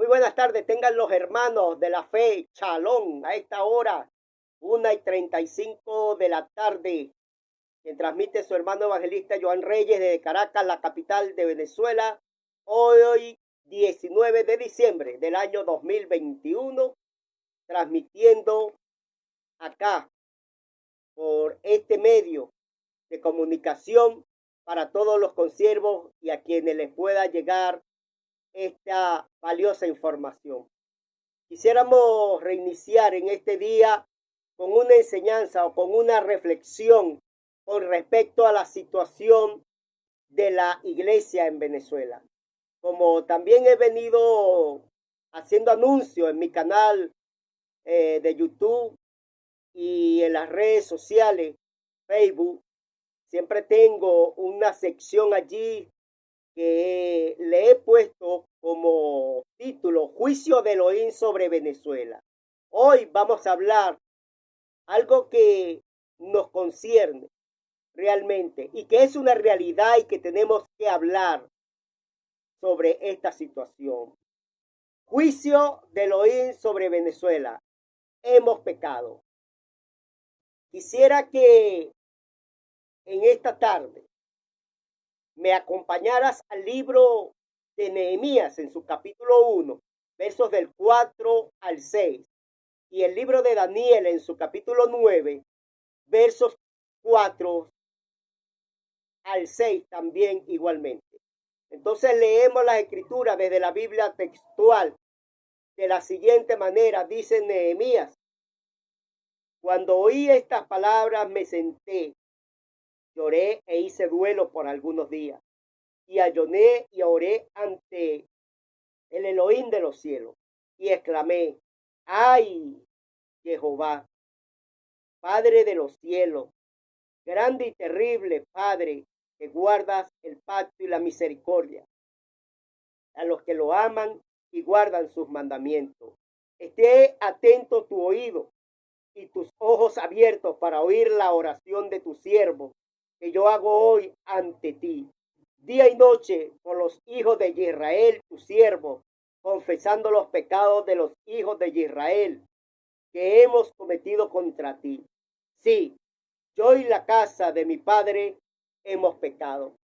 buenas tardes, tengan los hermanos de la fe, Shalom, a esta hora, 1:35 de la tarde, quien transmite su hermano evangelista Joan Reyes desde Caracas, la capital de Venezuela, hoy 19 de diciembre del año 2021, transmitiendo acá por este medio de comunicación para todos los consiervos y a quienes les pueda llegar esta valiosa información. Quisiéramos reiniciar en este día con una enseñanza o con una reflexión con respecto a la situación de la iglesia en Venezuela. Como también he venido haciendo anuncios en mi canal de YouTube y en las redes sociales, Facebook, siempre tengo una sección allí que le he puesto como título Juicio de Elohim sobre Venezuela. Hoy vamos a hablar algo que nos concierne realmente y que es una realidad y que tenemos que hablar sobre esta situación. Juicio de Elohim sobre Venezuela. Hemos pecado. Quisiera que en esta tarde me acompañaras al libro de Nehemías en su capítulo 1, versos del 4 al 6, y el libro de Daniel en su capítulo 9, versos 4 al 6 también igualmente. Entonces leemos las escrituras desde la Biblia textual de la siguiente manera, dice Nehemías: cuando oí estas palabras me senté, lloré e hice duelo por algunos días, y ayuné y oré ante el Elohim de los cielos, y exclamé: ¡ay, Jehová, Padre de los cielos, grande y terrible Padre, que guardas el pacto y la misericordia a los que lo aman y guardan sus mandamientos! Esté atento tu oído y tus ojos abiertos para oír la oración de tu siervo que yo hago hoy ante ti, día y noche, por los hijos de Israel, tu siervo, confesando los pecados de los hijos de Israel que hemos cometido contra ti. Sí, yo y la casa de mi padre hemos pecado.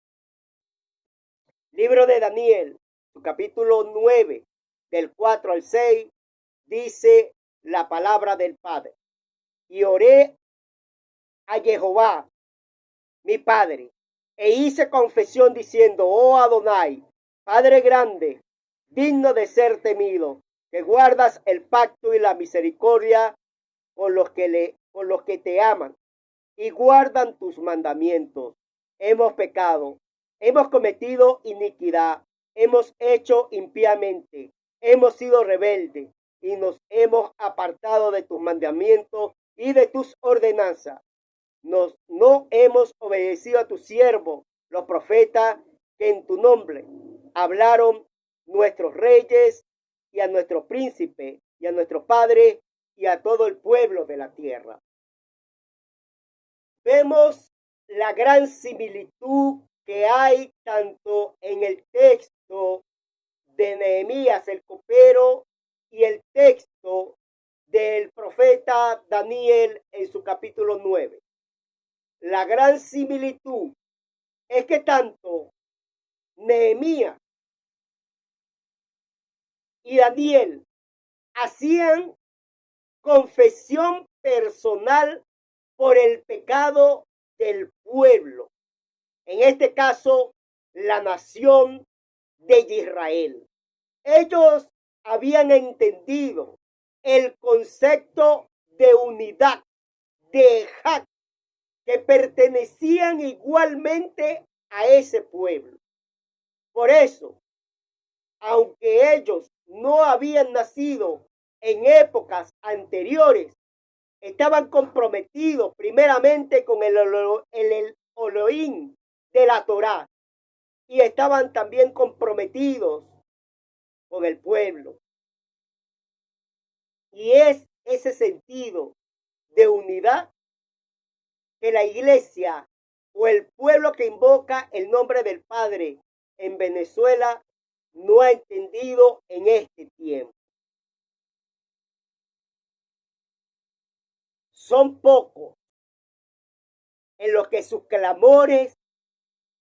Libro de Daniel, su capítulo 9, del 4 al 6, dice la palabra del Padre: y oré a Jehová, mi Padre, e hice confesión diciendo: oh Adonai, Padre grande, digno de ser temido, que guardas el pacto y la misericordia con los que te aman y guardan tus mandamientos. Hemos pecado, hemos cometido iniquidad, hemos hecho impíamente, hemos sido rebeldes y nos hemos apartado de tus mandamientos y de tus ordenanzas. No hemos obedecido a tu siervo, los profetas, que en tu nombre hablaron nuestros reyes, y a nuestros príncipes, y a nuestros padres, y a todo el pueblo de la tierra. Vemos la gran similitud que hay tanto en el texto de Nehemías el copero y el texto del profeta Daniel en su capítulo 9. La gran similitud es que tanto Nehemías y Daniel hacían confesión personal por el pecado del pueblo, en este caso la nación de Israel. Ellos habían entendido el concepto de unidad, de Ejad, que pertenecían igualmente a ese pueblo. Por eso, aunque ellos no habían nacido en épocas anteriores, estaban comprometidos primeramente con el Elohim de la Torá, y estaban también comprometidos con el pueblo. Y es ese sentido de unidad que la iglesia o el pueblo que invoca el nombre del Padre en Venezuela no ha entendido en este tiempo. son pocos en los que sus clamores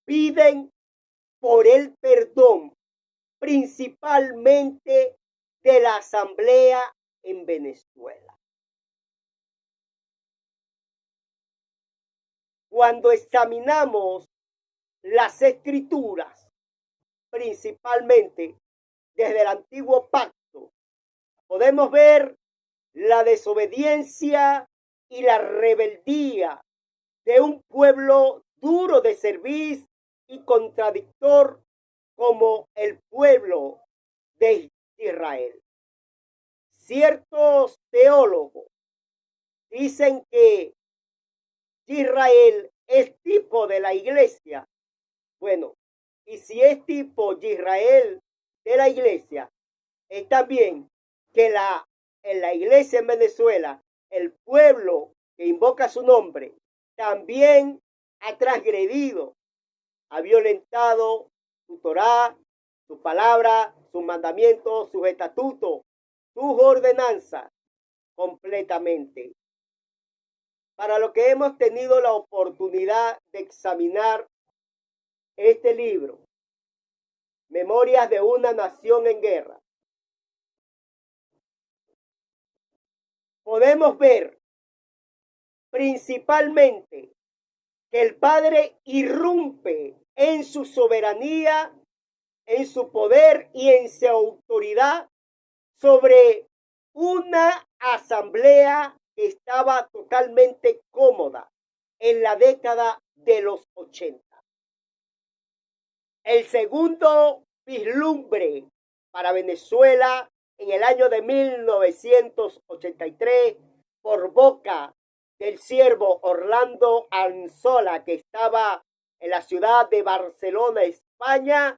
piden por el perdón, principalmente de la Asamblea en Venezuela. Cuando examinamos las Escrituras, principalmente desde el Antiguo Pacto, podemos ver la desobediencia y la rebeldía de un pueblo duro de servir y contradictor como el pueblo de Israel. Ciertos teólogos dicen que Israel es tipo de la iglesia. Bueno, y si es tipo de Israel de la iglesia, es también que en la iglesia en Venezuela, el pueblo que invoca su nombre, también ha transgredido, ha violentado su Torá, su palabra, sus mandamientos, sus estatutos, sus ordenanzas, completamente. Para lo que hemos tenido la oportunidad de examinar este libro, Memorias de una Nación en Guerra, podemos ver principalmente que el Padre irrumpe en su soberanía, en su poder y en su autoridad sobre una asamblea que estaba totalmente cómoda en la década de los 80. El segundo vislumbre para Venezuela en el año de 1983 por boca del siervo Orlando Anzola, que estaba en la ciudad de Barcelona, España,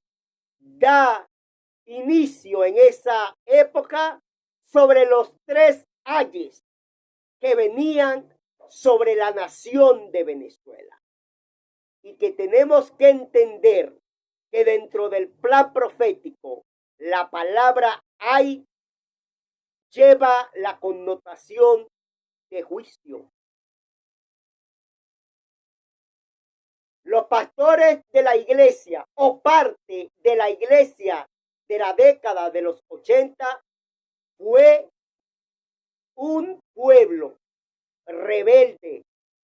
da inicio en esa época sobre los 3 ayes que venían sobre la nación de Venezuela. Y que tenemos que entender que dentro del plan profético, la palabra ay lleva la connotación de juicio. Los pastores de la iglesia o parte de la iglesia de la década de los 80 fue un pueblo rebelde,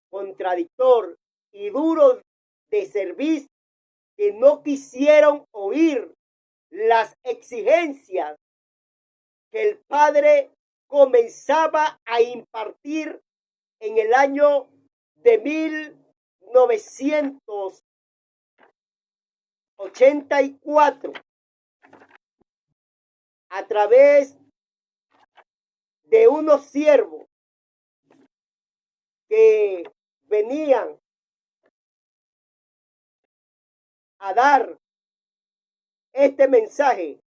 contradictor y duro de servir, que no quisieron oír las exigencias que el Padre comenzaba a impartir en el año de 1984 a través de unos siervos que venían a dar este mensaje.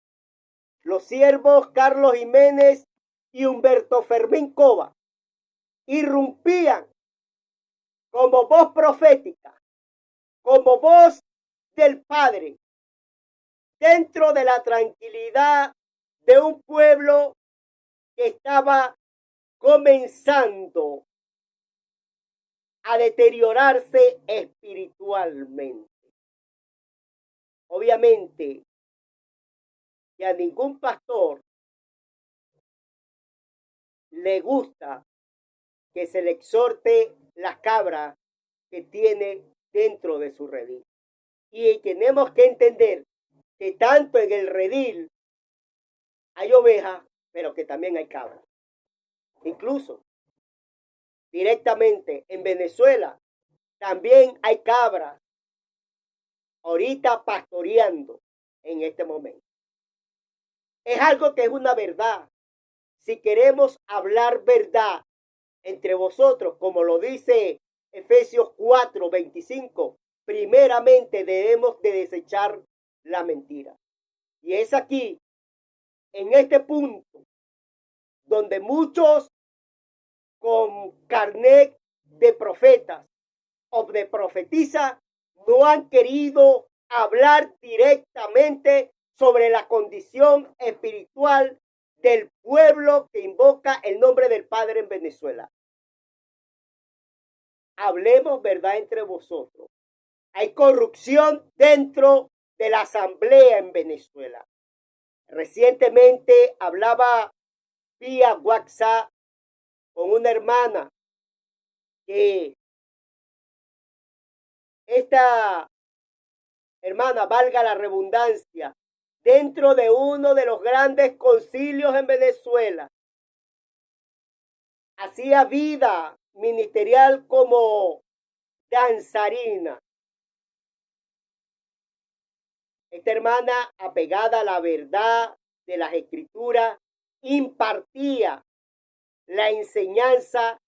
Los siervos Carlos Jiménez y Humberto Fermín Cova irrumpían como voz profética, como voz del Padre, dentro de la tranquilidad de un pueblo que estaba comenzando a deteriorarse espiritualmente. Obviamente que a ningún pastor le gusta que se le exhorte la cabra que tiene dentro de su redil. Y tenemos que entender que tanto en el redil hay ovejas, pero que también hay cabras. Incluso directamente en Venezuela también hay cabras ahorita pastoreando en este momento. Es algo que es una verdad. Si queremos hablar verdad entre vosotros, como lo dice Efesios 4:25, primeramente debemos de desechar la mentira. Y es aquí, en este punto, donde muchos con carnet de profetas o de profetisa no han querido hablar directamente sobre la condición espiritual del pueblo que invoca el nombre del Padre en Venezuela. hablemos verdad entre vosotros. Hay corrupción dentro de la asamblea en Venezuela. Recientemente hablaba vía WhatsApp con una hermana que esta hermana, valga la redundancia, dentro de uno de los grandes concilios en Venezuela, hacía vida ministerial como danzarina. Esta hermana, apegada a la verdad de las escrituras, impartía la enseñanza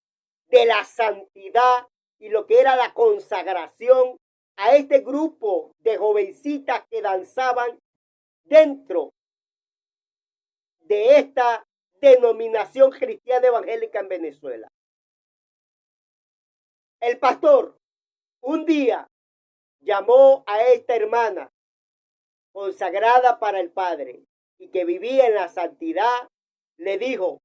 de la santidad y lo que era la consagración a este grupo de jovencitas que danzaban dentro de esta denominación cristiana evangélica en Venezuela. El pastor un día llamó a esta hermana consagrada para el Padre y que vivía en la santidad, le dijo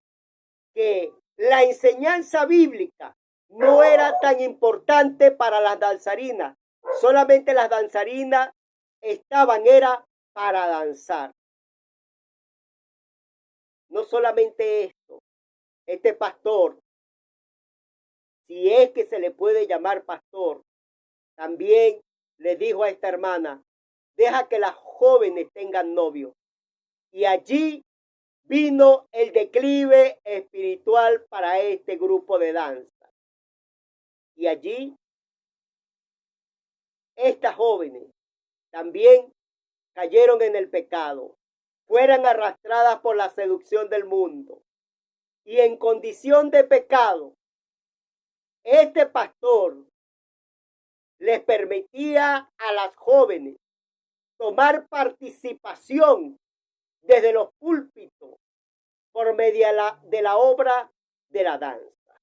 que la enseñanza bíblica no era tan importante para las danzarinas, solamente las danzarinas era para danzar. No solamente esto, este pastor, si es que se le puede llamar pastor, también le dijo a esta hermana, deja que las jóvenes tengan novio. Y allí vino el declive espiritual para este grupo de danza. Y allí estas jóvenes también cayeron en el pecado, fueron arrastradas por la seducción del mundo. Y en condición de pecado, este pastor les permitía a las jóvenes tomar participación desde los púlpitos por medio de la obra de la danza.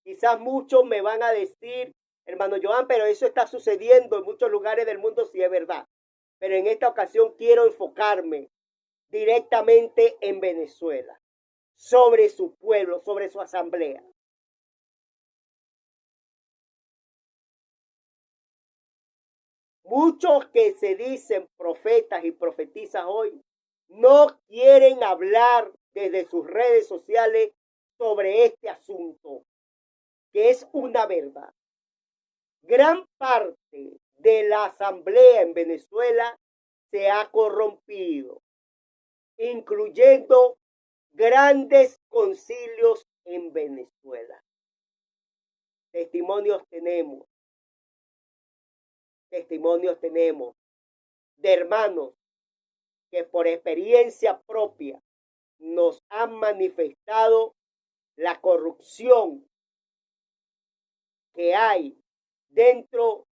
Quizás muchos me van a decir, hermano Joan, pero eso está sucediendo en muchos lugares del mundo, sí es verdad. Pero en esta ocasión quiero enfocarme directamente en Venezuela, sobre su pueblo, sobre su asamblea. Muchos que se dicen profetas y profetizas hoy no quieren hablar desde sus redes sociales sobre este asunto, que es una verdad. Gran parte de la asamblea en Venezuela se ha corrompido, incluyendo grandes concilios en Venezuela. Testimonios tenemos de hermanos que por experiencia propia nos han manifestado la corrupción que hay dentro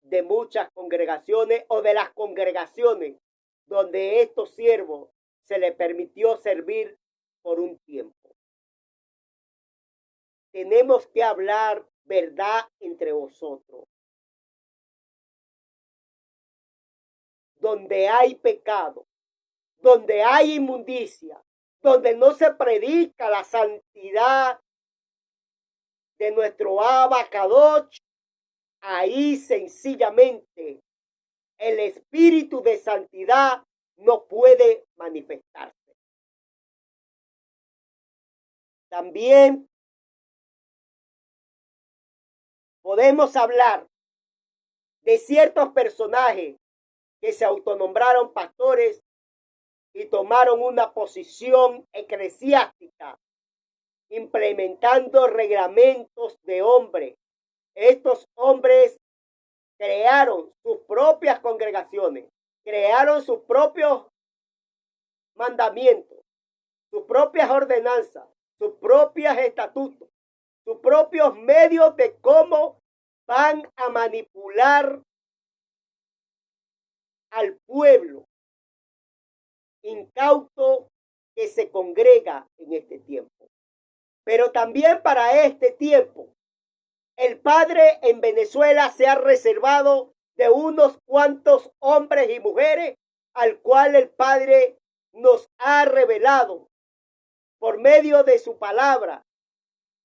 de muchas congregaciones o de las congregaciones donde estos siervos se les permitió servir por un tiempo. Tenemos que hablar verdad entre vosotros. Donde hay pecado, donde hay inmundicia, donde no se predica la santidad de nuestro Abacadosh, ahí sencillamente el espíritu de santidad no puede manifestarse. También podemos hablar de ciertos personajes que se autonombraron pastores y tomaron una posición eclesiástica, implementando reglamentos de hombres. Estos hombres crearon sus propias congregaciones, crearon sus propios mandamientos, sus propias ordenanzas, sus propios estatutos, sus propios medios de cómo van a manipular al pueblo incauto que se congrega en este tiempo. Pero también para este tiempo, el Padre en Venezuela se ha reservado de unos cuantos hombres y mujeres al cual el Padre nos ha revelado por medio de su palabra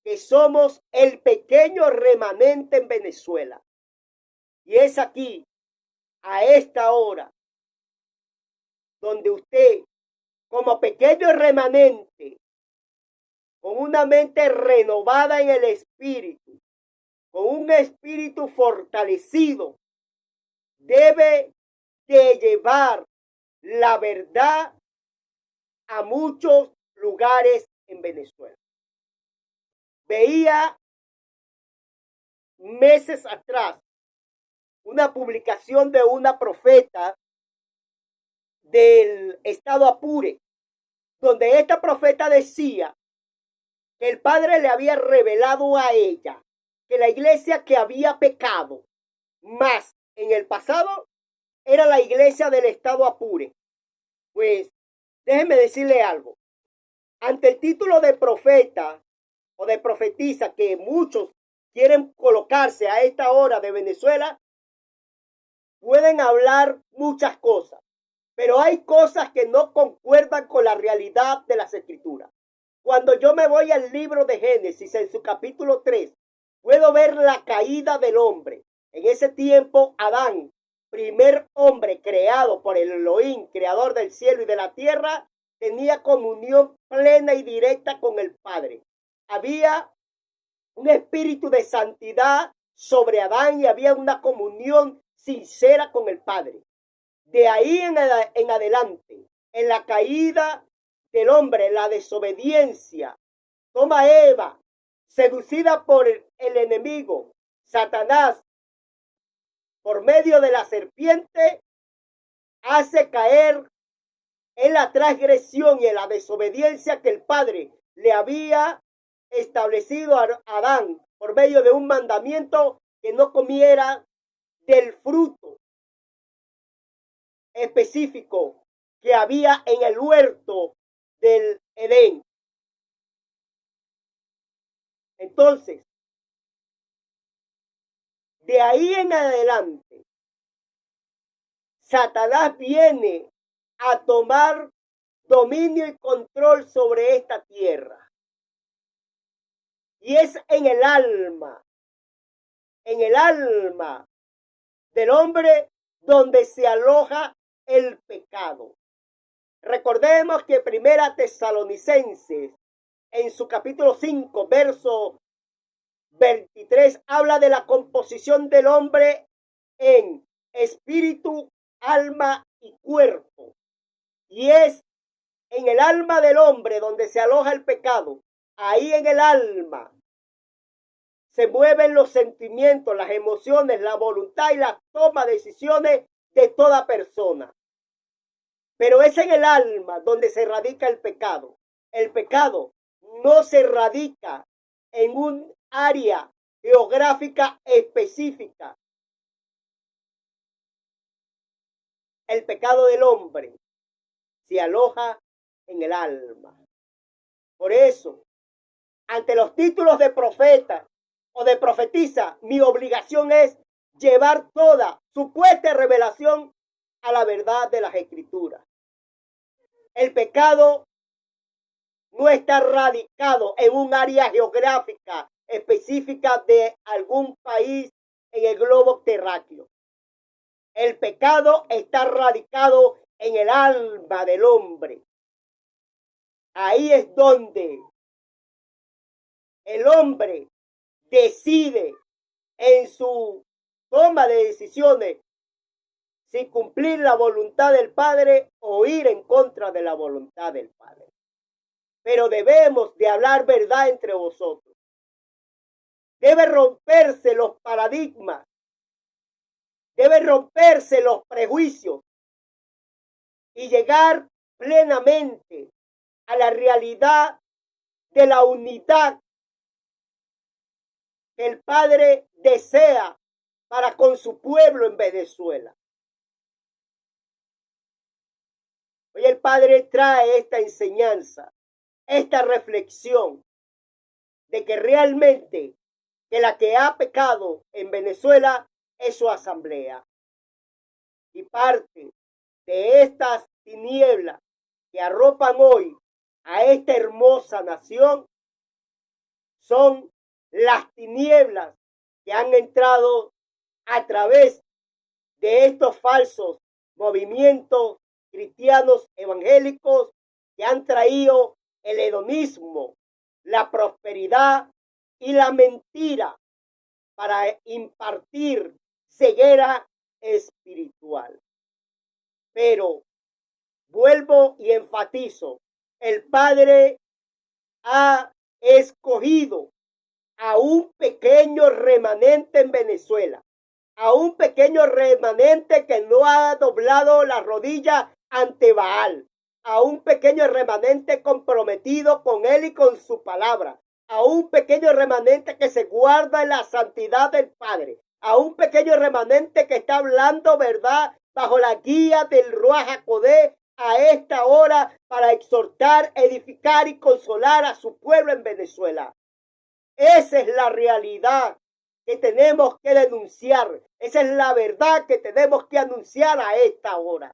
que somos el pequeño remanente en Venezuela. Y es aquí, a esta hora, donde usted, como pequeño remanente, con una mente renovada en el espíritu, con un espíritu fortalecido, debe de llevar la verdad a muchos lugares en Venezuela. Veía meses atrás una publicación de una profeta del estado Apure, donde esta profeta decía que el Padre le había revelado a ella que la iglesia que había pecado más en el pasado era la iglesia del estado Apure. Pues déjeme decirle algo. Ante el título de profeta o de profetisa que muchos quieren colocarse a esta hora de Venezuela, pueden hablar muchas cosas, pero hay cosas que no concuerdan con la realidad de las escrituras. Cuando yo me voy al libro de Génesis, en su capítulo 3, puedo ver la caída del hombre. En ese tiempo, Adán, primer hombre creado por el Elohim, creador del cielo y de la tierra, tenía comunión plena y directa con el Padre. Había un espíritu de santidad sobre Adán y había una comunión sincera con el Padre. De ahí en adelante, en la caída del hombre, la desobediencia, toma Eva, seducida por el enemigo, Satanás, por medio de la serpiente, hace caer en la transgresión y en la desobediencia que el Padre le había establecido a Adán por medio de un mandamiento que no comiera del fruto específico que había en el huerto del Edén. Entonces, de ahí en adelante, Satanás viene a tomar dominio y control sobre esta tierra. Y es en el alma del hombre donde se aloja el pecado. Recordemos que Primera Tesalonicenses, en su capítulo 5, verso 23, habla de la composición del hombre en espíritu, alma y cuerpo. Y es en el alma del hombre donde se aloja el pecado. Ahí en el alma se mueven los sentimientos, las emociones, la voluntad y la toma de decisiones de toda persona. Pero es en el alma donde se radica el pecado. El pecado no se radica en un área geográfica específica. El pecado del hombre se aloja en el alma. Por eso, ante los títulos de profeta o de profetisa, mi obligación es llevar toda supuesta revelación a la verdad de las escrituras. El pecado no está radicado en un área geográfica específica de algún país en el globo terráqueo. El pecado está radicado en el alma del hombre. Ahí es donde el hombre decide en su toma de decisiones si cumplir la voluntad del Padre o ir en contra de la voluntad del Padre. Pero debemos de hablar verdad entre vosotros. Debe romperse los paradigmas. Debe romperse los prejuicios y llegar plenamente a la realidad de la unidad que el Padre desea para con su pueblo en Venezuela. Hoy el Padre trae esta enseñanza, esta reflexión de que realmente que la que ha pecado en Venezuela es su asamblea. Y parte de estas tinieblas que arropan hoy a esta hermosa nación son las tinieblas que han entrado a través de estos falsos movimientos cristianos evangélicos que han traído el hedonismo, la prosperidad y la mentira para impartir ceguera espiritual. Pero vuelvo y enfatizo, el Padre ha escogido a un pequeño remanente en Venezuela, a un pequeño remanente que no ha doblado la rodilla ante Baal, a un pequeño remanente comprometido con él y con su palabra, a un pequeño remanente que se guarda en la santidad del Padre, a un pequeño remanente que está hablando verdad bajo la guía del Ruach HaKodesh a esta hora para exhortar, edificar y consolar a su pueblo en Venezuela. Esa es la realidad que tenemos que denunciar. Esa es la verdad que tenemos que anunciar a esta hora.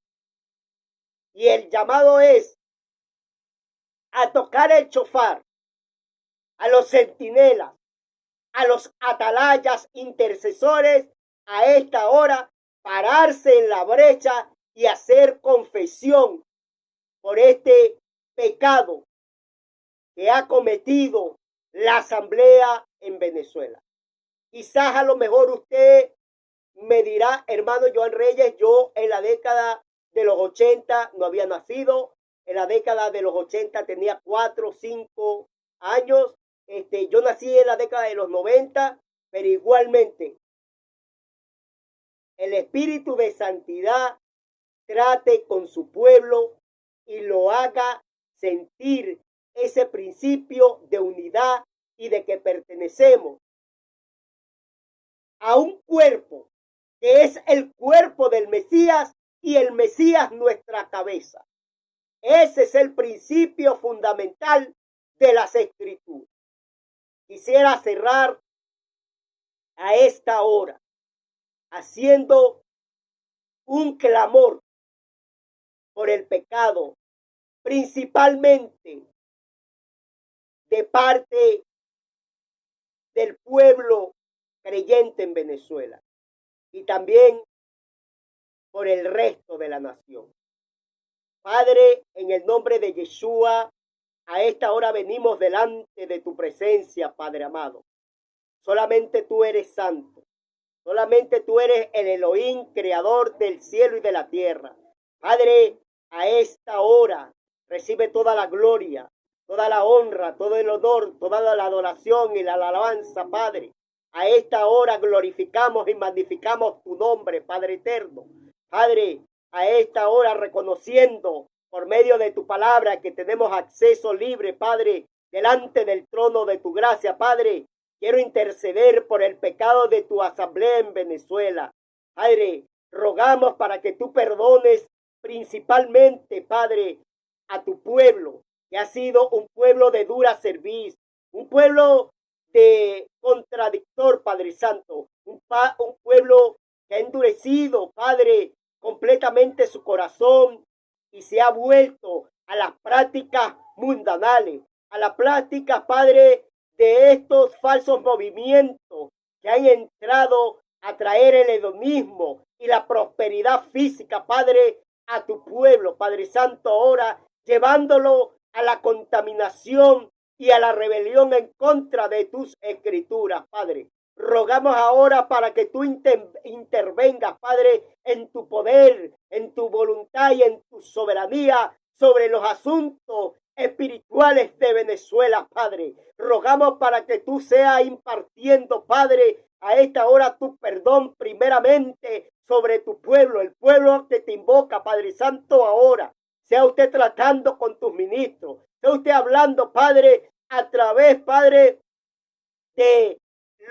Y el llamado es a tocar el shofar, a los centinelas, a los atalayas intercesores, a esta hora, pararse en la brecha y hacer confesión por este pecado que ha cometido la Asamblea en Venezuela. Quizás a lo mejor usted me dirá, hermano Joan Reyes, yo en la década de los 80 no había nacido, en la década de los 80 tenía 4 o 5 años, yo nací en la década de los 90, pero igualmente el espíritu de santidad trate con su pueblo y lo haga sentir ese principio de unidad y de que pertenecemos a un cuerpo que es el cuerpo del Mesías y el Mesías nuestra cabeza. Ese es el principio fundamental de las Escrituras. Quisiera cerrar a esta hora haciendo un clamor por el pecado, principalmente de parte del pueblo creyente en Venezuela y también por el resto de la nación. Padre, en el nombre de Yeshua, a esta hora venimos delante de tu presencia, Padre amado. Solamente tú eres santo. Solamente tú eres el Elohim, creador del cielo y de la tierra. Padre, a esta hora recibe toda la gloria, toda la honra, todo el honor, toda la adoración y la alabanza, Padre. A esta hora glorificamos y magnificamos tu nombre, Padre eterno. Padre, a esta hora reconociendo por medio de tu palabra que tenemos acceso libre, Padre, delante del trono de tu gracia, Padre. Quiero interceder por el pecado de tu asamblea en Venezuela. Padre, rogamos para que tú perdones principalmente, Padre, a tu pueblo, que ha sido un pueblo de dura cerviz, un pueblo de contradictor, Padre Santo, un pueblo que ha endurecido, Padre, completamente su corazón y se ha vuelto a las prácticas mundanales, a las prácticas, Padre, de estos falsos movimientos que han entrado a traer el hedonismo y la prosperidad física, Padre, a tu pueblo, Padre Santo, ahora llevándolo a la contaminación y a la rebelión en contra de tus escrituras, Padre. Rogamos ahora para que tú intervengas, Padre, en tu poder, en tu voluntad y en tu soberanía sobre los asuntos espirituales de Venezuela, Padre. Rogamos para que tú seas impartiendo, Padre, a esta hora tu perdón primeramente sobre tu pueblo, el pueblo que te invoca, Padre Santo, ahora. Sea usted tratando con tus ministros, sea usted hablando, Padre, a través, Padre, de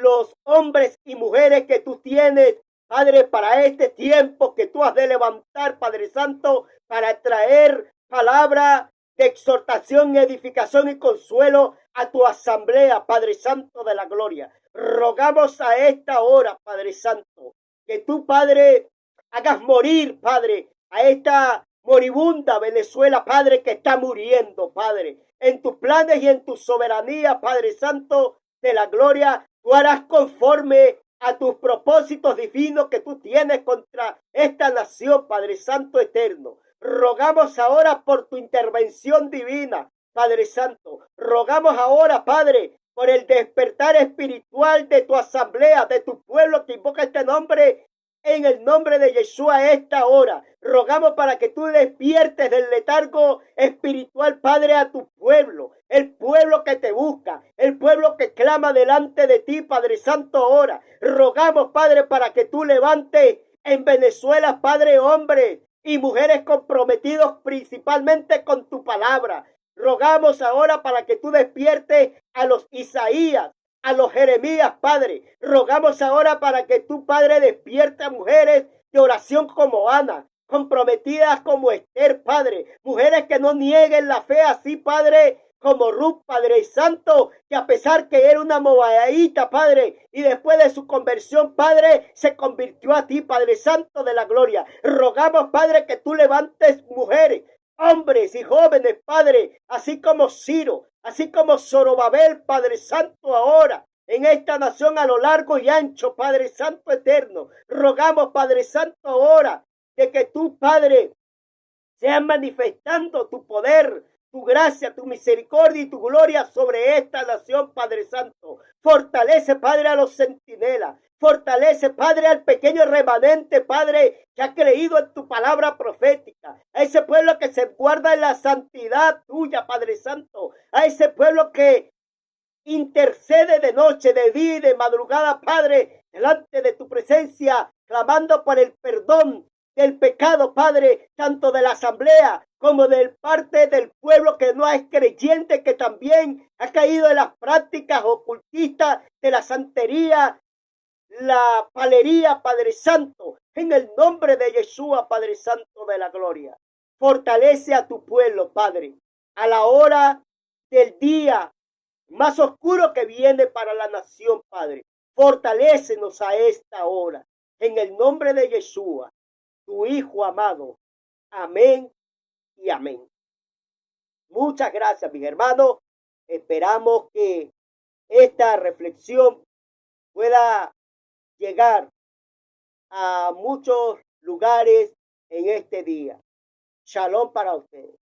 los hombres y mujeres que tú tienes, Padre, para este tiempo que tú has de levantar, Padre Santo, para traer palabra de exhortación, edificación y consuelo a tu asamblea, Padre Santo de la gloria. Rogamos a esta hora, Padre Santo, que tú, Padre, hagas morir, Padre, a esta moribunda Venezuela, Padre, que está muriendo, Padre, en tus planes y en tu soberanía, Padre Santo. de la gloria, tú harás conforme a tus propósitos divinos que tú tienes contra esta nación, Padre Santo eterno. Rogamos ahora por tu intervención divina, Padre Santo. Rogamos ahora, Padre, por el despertar espiritual de tu asamblea, de tu pueblo que invoca este nombre, en el nombre de Yeshua a esta hora. Rogamos para que tú despiertes del letargo espiritual, Padre, a tu pueblo, el pueblo que te busca, el pueblo que clama delante de ti, Padre Santo, ahora. Rogamos, Padre, para que tú levantes en Venezuela, Padre, hombres y mujeres comprometidos principalmente con tu palabra. Rogamos ahora para que tú despiertes a los Isaías, a los Jeremías, Padre. Rogamos ahora para que tú, Padre, despierte a mujeres de oración como Ana, comprometidas como Esther, Padre. Mujeres que no nieguen la fe así, Padre, como Ruth, Padre Santo, que a pesar que era una moabita, Padre, y después de su conversión, Padre, se convirtió a ti, Padre Santo de la gloria. Rogamos, Padre, que tú levantes mujeres, hombres y jóvenes, Padre, así como Ciro, así como Zorobabel, Padre Santo, ahora en esta nación a lo largo y ancho, Padre Santo eterno. Rogamos, Padre Santo, ahora de que tú, Padre, seas manifestando tu poder, tu gracia, tu misericordia y tu gloria sobre esta nación, Padre Santo. Fortalece, Padre, a los centinelas. Fortalece, Padre, al pequeño remanente, Padre, que ha creído en tu palabra profética. A ese pueblo que se guarda en la santidad tuya, Padre Santo. A ese pueblo que intercede de noche, de día y de madrugada, Padre, delante de tu presencia, clamando por el perdón del pecado, Padre, tanto de la asamblea como de parte del pueblo que no es creyente, que también ha caído en las prácticas ocultistas de la santería, la palería, Padre Santo, en el nombre de Yeshua, Padre Santo de la gloria. Fortalece a tu pueblo, Padre, a la hora del día más oscuro que viene para la nación, Padre. Fortalécenos a esta hora, en el nombre de Yeshua, tu Hijo amado. Amén y amén. Muchas gracias, mis hermanos. Esperamos que esta reflexión pueda llegar a muchos lugares en este día. Shalom para ustedes.